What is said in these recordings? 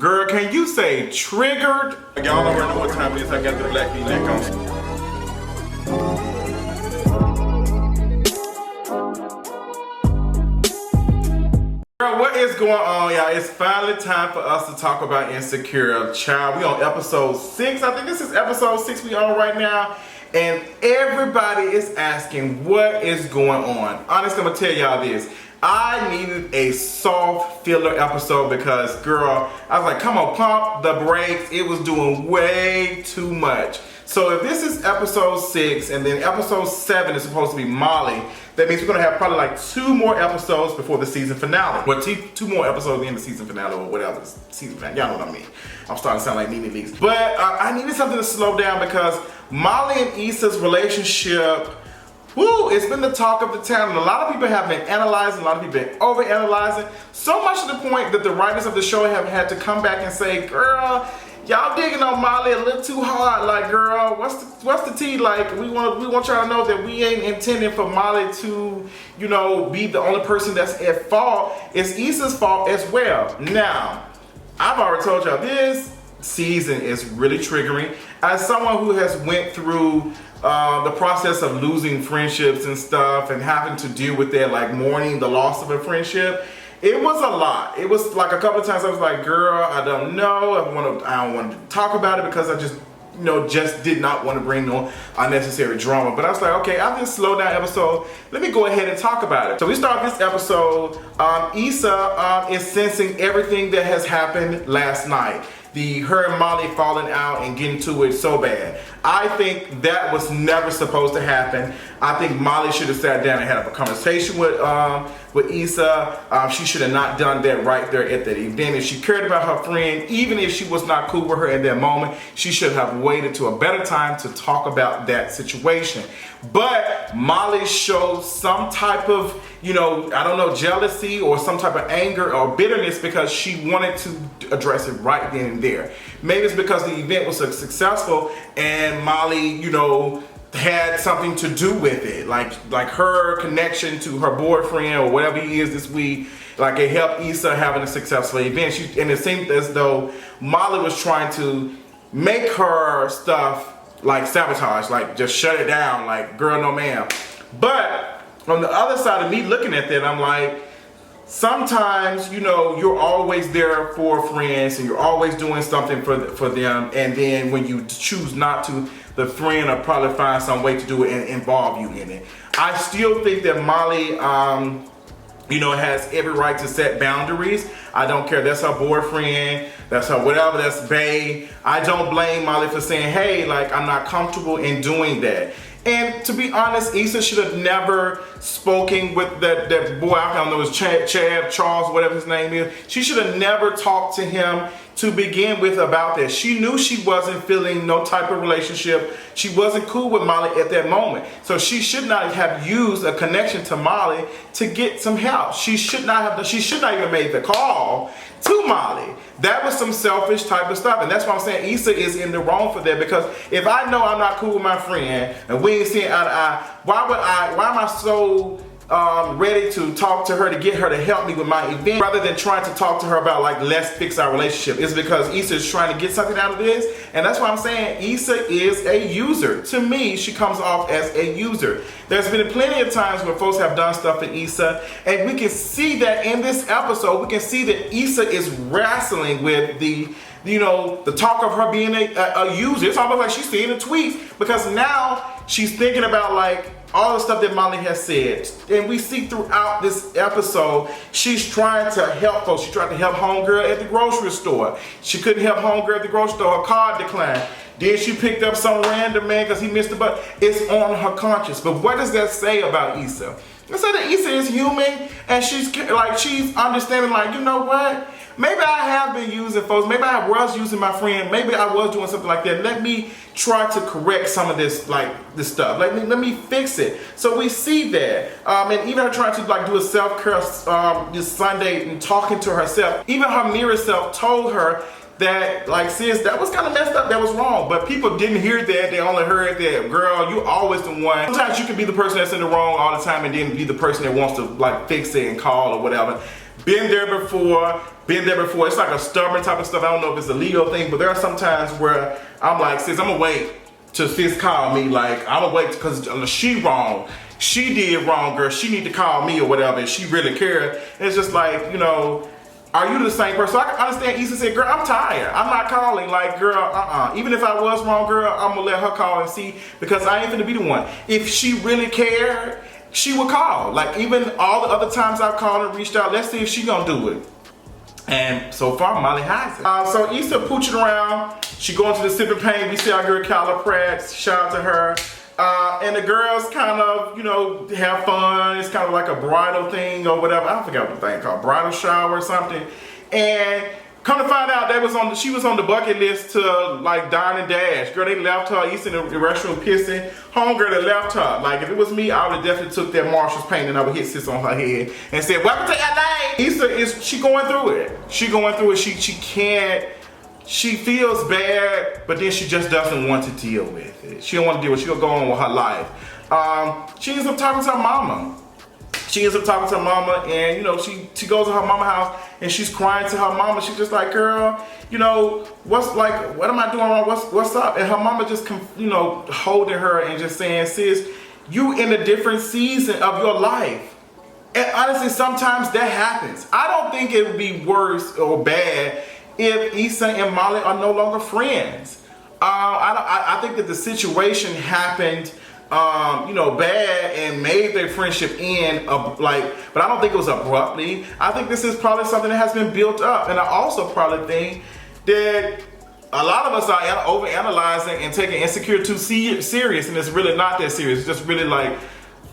Girl, can you say triggered? Y'all already know what time it is. I got the black V-neck on. Girl, what is going on, y'all? It's finally time for us to talk about Insecure. Child, we on episode 6. I think this is episode 6 we on right now. And everybody is asking what is going on. Honestly, I'm gonna tell y'all this. I needed a soft filler episode because, girl, I was like, come on, pump the brakes. It was doing way too much. So if this is episode 6 and then episode 7 is supposed to be Molly, that means we're gonna have probably like 2 more episodes before the season finale. Well, 2 more episodes in the season finale or whatever season finale. Y'all know what I mean. I'm starting to sound like Nene Leaks. But I needed something to slow down because Molly and Issa's relationship, woo, it's been the talk of the town, and a lot of people have been analyzing, a lot of people have been over-analyzing, so much to the point that the writers of the show have had to come back and say, girl, y'all digging on Molly a little too hard. Like, girl, what's the tea? Like, we want y'all to know that we ain't intending for Molly to, you know, be the only person that's at fault. It's Issa's fault as well. Now, I've already told y'all this season is really triggering. As someone who has went through the process of losing friendships and stuff and having to deal with that, like mourning the loss of a friendship, it was a lot. It was like a couple of times I was like, girl, I don't know. I don't want to talk about it because I just, you know, just did not want to bring no unnecessary drama. But I was like, okay, after this slow down episode, let me go ahead and talk about it. So we start this episode. Issa is sensing everything that has happened last night. Her and Molly falling out and getting to it so bad. I think that was never supposed to happen. I think Molly should have sat down and had a conversation with Issa. She should have not done that right there at that event. If she cared about her friend, even if she was not cool with her in that moment, she should have waited to a better time to talk about that situation. But Molly showed some type of, you know, I don't know, jealousy or some type of anger or bitterness because she wanted to address it right then and there. Maybe it's because the event was so successful and Molly, you know, had something to do with it. Like her connection to her boyfriend or whatever he is this week, like it helped Issa having a successful event. And it seemed as though Molly was trying to make her stuff like sabotage, like just shut it down, like girl, no ma'am. But on the other side of me looking at that, I'm like, sometimes, you know, you're always there for friends and you're always doing something for them, and then when you choose not to, the friend will probably find some way to do it and involve you in it. I still think that Molly, you know, has every right to set boundaries. I don't care. That's her boyfriend. That's her whatever. That's bae. I don't blame Molly for saying, hey, like, I'm not comfortable in doing that. And to be honest, Issa should have never spoken with that boy, I don't know, it's Chad, Charles, whatever his name is. She should have never talked to him to begin with about that. She knew she wasn't feeling no type of relationship. She wasn't cool with Molly at that moment. So she should not have used a connection to Molly to get some help. She should not even made the call to Molly. That was some selfish type of stuff, and that's why I'm saying Issa is in the wrong for that, because if I know I'm not cool with my friend and we ain't seeing eye to eye, why am I so ready to talk to her to get her to help me with my event rather than trying to talk to her about, like, let's fix our relationship? It's because Issa is trying to get something out of this, and that's why I'm saying Issa is a user. To me, she comes off as a user. There's been plenty of times where folks have done stuff to Issa, and we can see that in this episode. We can see that Issa is wrestling with the, you know, the talk of her being a user. It's almost like she's seeing the tweets, because now she's thinking about, like, all the stuff that Molly has said. And we see throughout this episode, she's trying to help folks. She tried to help homegirl at the grocery store. She couldn't help homegirl at the grocery store. Her card declined. Then she picked up some random man because he missed the bus. It's on her conscience. But what does that say about Issa? It says that Issa is human, and she's understanding, like, you know what? Maybe I have been using folks. Maybe I was using my friend. Maybe I was doing something like that. Let me try to correct some of this, like, this stuff. Let me fix it. So we see that. And even her trying to, like, do a self-care this Sunday and talking to herself. Even her mirror self told her that, like, sis, that was kind of messed up, that was wrong. But people didn't hear that. They only heard that, girl, you always the one. Sometimes you can be the person that's in the wrong all the time and then be the person that wants to, like, fix it and call or whatever. Been there before. It's like a stubborn type of stuff. I don't know if it's a Leo thing, but there are some times where I'm like, sis, I'm gonna wait till sis call me. Like, I'm gonna wait because she wrong. She did wrong, girl. She need to call me or whatever, and she really cared. And it's just like, you know, are you the same person? So I can understand Issa said, girl, I'm tired. I'm not calling. Like, girl, Even if I was wrong, girl, I'm gonna let her call and see, because I ain't finna be the one. If she really cared, she would call. Like, even all the other times I've called and reached out, let's see if she gonna do it. And so far, Molly has it. So Issa pooching around. She going to the Sip and Pain. We see our girl Kyla Pratt. Shout out to her. And the girls kind of, you know, have fun. It's kind of like a bridal thing or whatever. I forgot what the thing called, bridal shower or something. And come to find out, she was on the bucket list to like dine and dash. Girl, they left her. Issa in the restroom pissing. Homegirl, they left her. Like, if it was me, I would have definitely took that Marshall's paint and I would hit sis on her head and said, welcome to LA. Issa she going through it. She going through it. She can't. She feels bad, but then she just doesn't want to deal with it. She don't want to deal with it. She'll go on with her life. She ends up talking to her mama. And, you know, she goes to her mama's house and she's crying to her mama. She's just like, girl, you know, what am I doing wrong? What's up? And her mama just, you know, holding her and just saying, sis, you in a different season of your life. And honestly, sometimes that happens. I don't think it would be worse or bad if Issa and Molly are no longer friends. I think that the situation happened, you know, bad and made their friendship end, but I don't think it was abruptly. I think this is probably something that has been built up. And I also probably think that a lot of us are overanalyzing and taking Insecure too serious, and it's really not that serious. It's just really like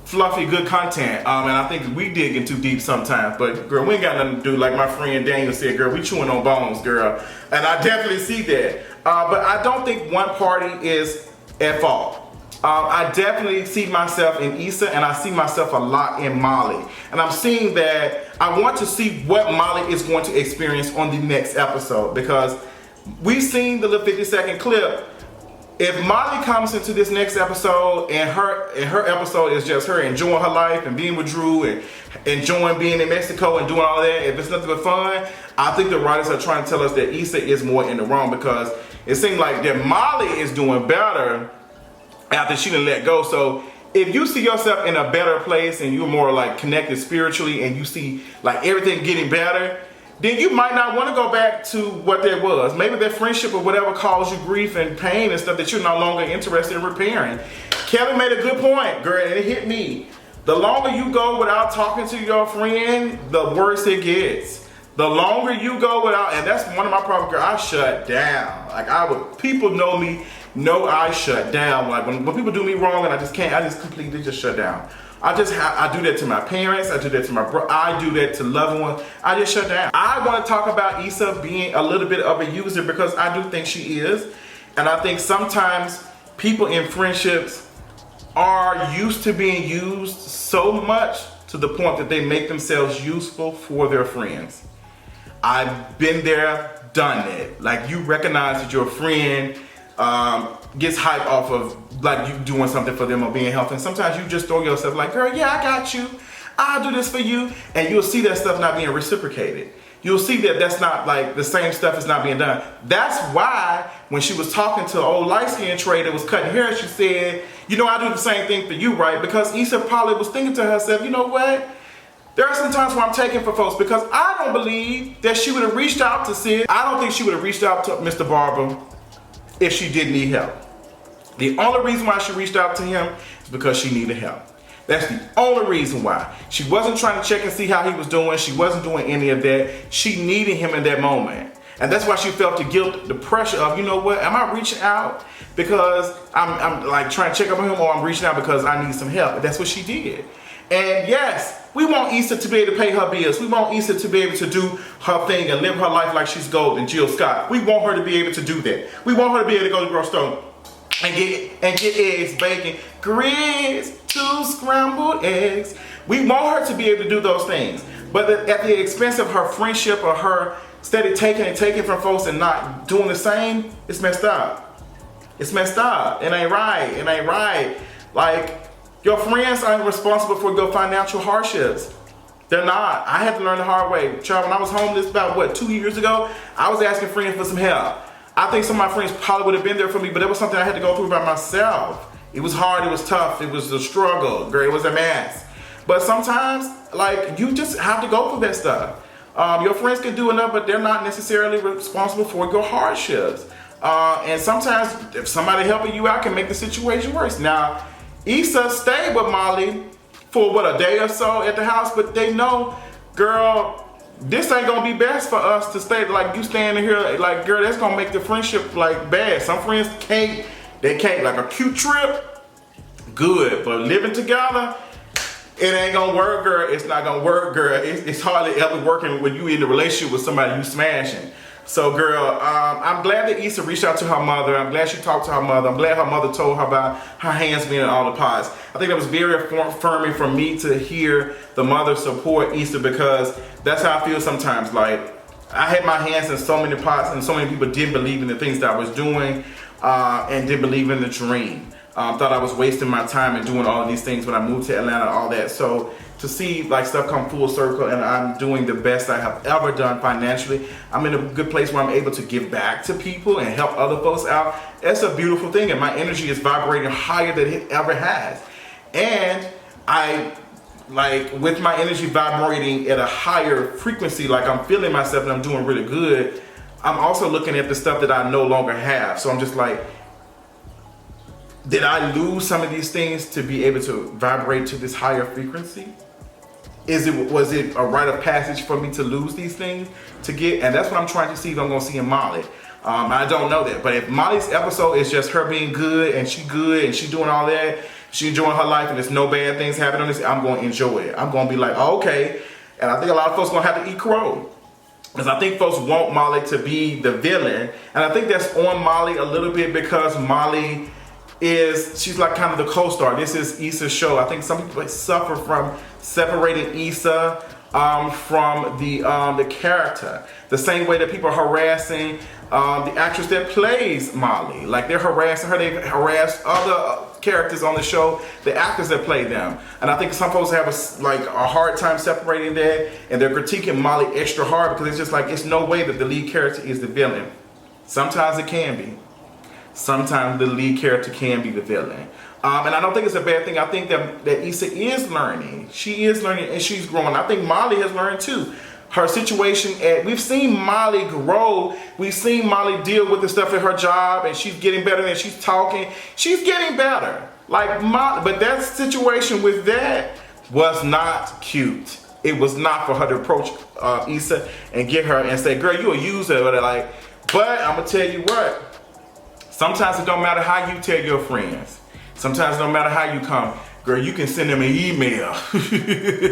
fluffy, good content. And I think we dig in too deep sometimes. But girl, we ain't got nothing to do. Like my friend Daniel said, girl, we chewing on bones, girl. And I definitely see that. But I don't think one party is at fault. I definitely see myself in Issa, and I see myself a lot in Molly. And I'm seeing that I want to see what Molly is going to experience on the next episode, because we've seen the little 50-second clip. If Molly comes into this next episode and her episode is just her enjoying her life and being with Drew and enjoying being in Mexico and doing all that, if it's nothing but fun, I think the writers are trying to tell us that Issa is more in the wrong, because it seems like that Molly is doing better after she done let go. So if you see yourself in a better place and you're more like connected spiritually and you see like everything getting better, then you might not want to go back to what there was. Maybe that friendship or whatever caused you grief and pain and stuff that you're no longer interested in repairing. Kevin made a good point, girl, and it hit me. The longer you go without talking to your friend, the worse it gets. The longer you go without, and that's one of my problems, girl, I shut down. Like people know me, know I shut down. Like when people do me wrong and I just completely just shut down. I do that to my parents, I do that to my bro, I do that to loved ones. I just shut down. I want to talk about Issa being a little bit of a user, because I do think she is. And I think sometimes people in friendships are used to being used so much to the point that they make themselves useful for their friends. I've been there, done it. Like, you recognize that your friend gets hype off of like you doing something for them or being helpful, and sometimes you just throw yourself like, girl, yeah, I got you, I'll do this for you, and you'll see that stuff not being reciprocated. You'll see that that's not, like, the same stuff is not being done. That's why when she was talking to an old light-skinned trader that was cutting hair, she said, you know, I do the same thing for you, right? Because Issa probably was thinking to herself, you know what? There are some times where I'm taking for folks, because I don't believe that she would have reached out to Sid. I don't think she would have reached out to Mr. Barber if she did need help. The only reason why she reached out to him is because she needed help. That's the only reason why. She wasn't trying to check and see how he was doing. She wasn't doing any of that. She needed him in that moment. And that's why she felt the guilt, the pressure of, you know what, am I reaching out because I'm like trying to check up on him, or I'm reaching out because I need some help? And that's what she did. And yes, we want Issa to be able to pay her bills. We want Issa to be able to do her thing and live her life like she's golden, Jill Scott. We want her to be able to do that. We want her to be able to go to the grocery store and get eggs, bacon, grits, 2 scrambled eggs. We want her to be able to do those things. But at the expense of her friendship or her steady taking from folks and not doing the same, it's messed up. It's messed up. It ain't right. It ain't right. Like, your friends aren't responsible for your financial hardships. They're not. I had to learn the hard way. Child, when I was homeless about, what, 2 years ago, I was asking friends for some help. I think some of my friends probably would have been there for me, but it was something I had to go through by myself. It was hard, it was tough, it was a struggle, girl, it was a mess. But sometimes, like, you just have to go through that stuff. Your friends can do enough, but they're not necessarily responsible for your hardships. And sometimes, if somebody helping you out can make the situation worse. Now, Issa stayed with Molly for, what, a day or so at the house, but they know, girl, this ain't gonna be best for us to stay, like, you standing here, like, girl, that's gonna make the friendship, like, bad. Some friends can't, like, a cute trip, good, but living together, it ain't gonna work, girl. It's not gonna work, girl. It's hardly ever working when you in a relationship with somebody you smashing. So, girl, I'm glad that Issa reached out to her mother. I'm glad she talked to her mother. I'm glad her mother told her about her hands being in all the pots. I think that was very affirming for me to hear the mother support Issa, because that's how I feel sometimes. Like, I had my hands in so many pots, and so many people didn't believe in the things that I was doing and didn't believe in the dream. Thought I was wasting my time and doing all of these things when I moved to Atlanta, all that. So to see like stuff come full circle, and I'm doing the best I have ever done financially. I'm in a good place where I'm able to give back to people and help other folks out. It's a beautiful thing, and my energy is vibrating higher than it ever has. And I, like, with my energy vibrating at a higher frequency, like I'm feeling myself and I'm doing really good, I'm also looking at the stuff that I no longer have. So I'm just like, did I lose some of these things to be able to vibrate to this higher frequency? Was it a rite of passage for me to lose these things to get? And that's what I'm trying to see if I'm gonna see in Molly. I don't know that, but if Molly's episode is just her being good and she doing all that, she enjoying her life and there's no bad things happening on this, I'm gonna enjoy it. I'm gonna be like, oh, okay. And I think a lot of folks gonna have to eat crow. Because I think folks want Molly to be the villain. And I think that's on Molly a little bit, because Molly she's like kind of the co-star. This is Issa's show. I think some people suffer from separating Issa from the character. The same way that people are harassing the actress that plays Molly. Like, they're harassing her, they harass other characters on the show, the actors that play them. And I think some folks have a hard time separating that, and they're critiquing Molly extra hard, because it's just like, it's no way that the lead character is the villain. Sometimes it can be. Sometimes the lead character can be the villain. And I don't think it's a bad thing. I think that Issa is learning. She is learning and she's growing. I think Molly has learned too. Her situation we've seen Molly grow. We've seen Molly deal with the stuff at her job, and she's getting better, and she's talking. She's getting better. Like Molly, but that situation with that was not cute. It was not for her to approach Issa and get her and say, girl, you a user. But I'm gonna tell you what. Sometimes it don't matter how you tell your friends. Sometimes it don't matter how you come. Girl, you can send them an email.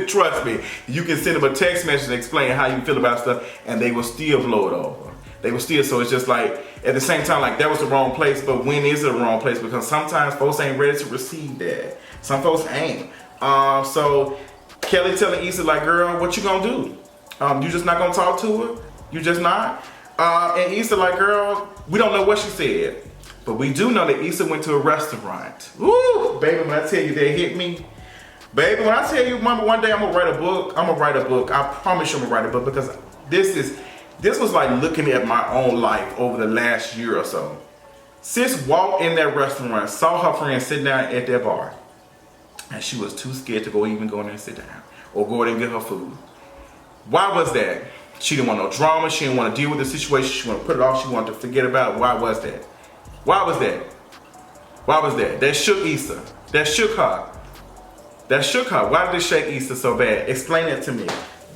Trust me. You can send them a text message explaining how you feel about stuff, and they will still blow it over. They will still, so it's just like, at the same time, like, that was the wrong place, but when is it the wrong place? Because sometimes folks ain't ready to receive that. Some folks ain't. So Kelly telling Issa, like, girl, what you gonna do? You just not gonna talk to her? You just not? And Issa, like, girl, we don't know what she said. But we do know that Issa went to a restaurant. Ooh, baby, when I tell you that hit me. Baby, when I tell you, mama, one day I'm gonna write a book. I promise you I'm gonna write a book, because this was like looking at my own life over the last year or so. Sis walked in that restaurant, saw her friend sitting down at that bar, and she was too scared to go in there and sit down or go in and get her food. Why was that? She didn't want no drama. She didn't want to deal with the situation. She wanted to put it off. She wanted to forget about it. Why was that? Why was that? Why was that? That shook Issa. That shook her. That shook her. Why did it shake Issa so bad? Explain it to me.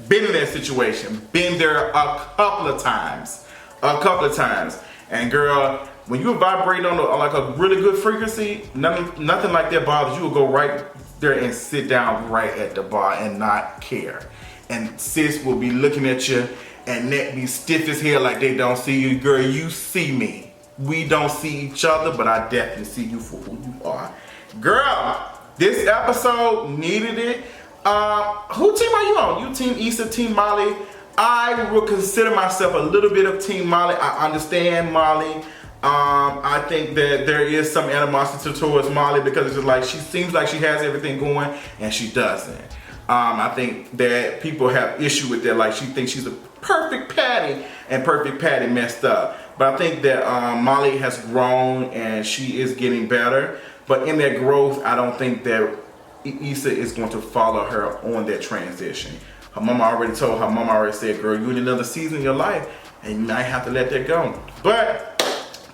Been in that situation. Been there a couple of times. And girl, when you're vibrating on like a really good frequency, nothing like that bothers you. Will go right there and sit down right at the bar and not care. And sis will be looking at you and neck be stiff as hell like they don't see you. Girl, you see me. We don't see each other, but I definitely see you for who you are. Girl, this episode needed it. Who team are you on? You team Issa, team Molly? I will consider myself a little bit of team Molly. I understand Molly. I think that there is some animosity towards Molly, because it's just like, she seems like she has everything going and she doesn't. I think that people have issue with that. Like she thinks she's a perfect Patty, and perfect Patty messed up. But I think that Molly has grown and she is getting better. But in that growth, I don't think that Issa is going to follow her on that transition. Her mama already told her, mama already said, girl, you in another season in your life and you might have to let that go. But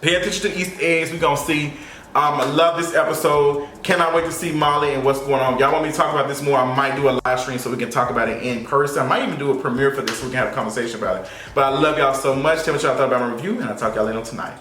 pay attention to Easter eggs. We're going to see. I love this episode. Cannot wait to see Molly and what's going on. Y'all want me to talk about this more? I might do a live stream so we can talk about it in person. I might even do a premiere for this so we can have a conversation about it. But I love y'all so much. Tell me what y'all thought about my review, and I'll talk to y'all later on tonight.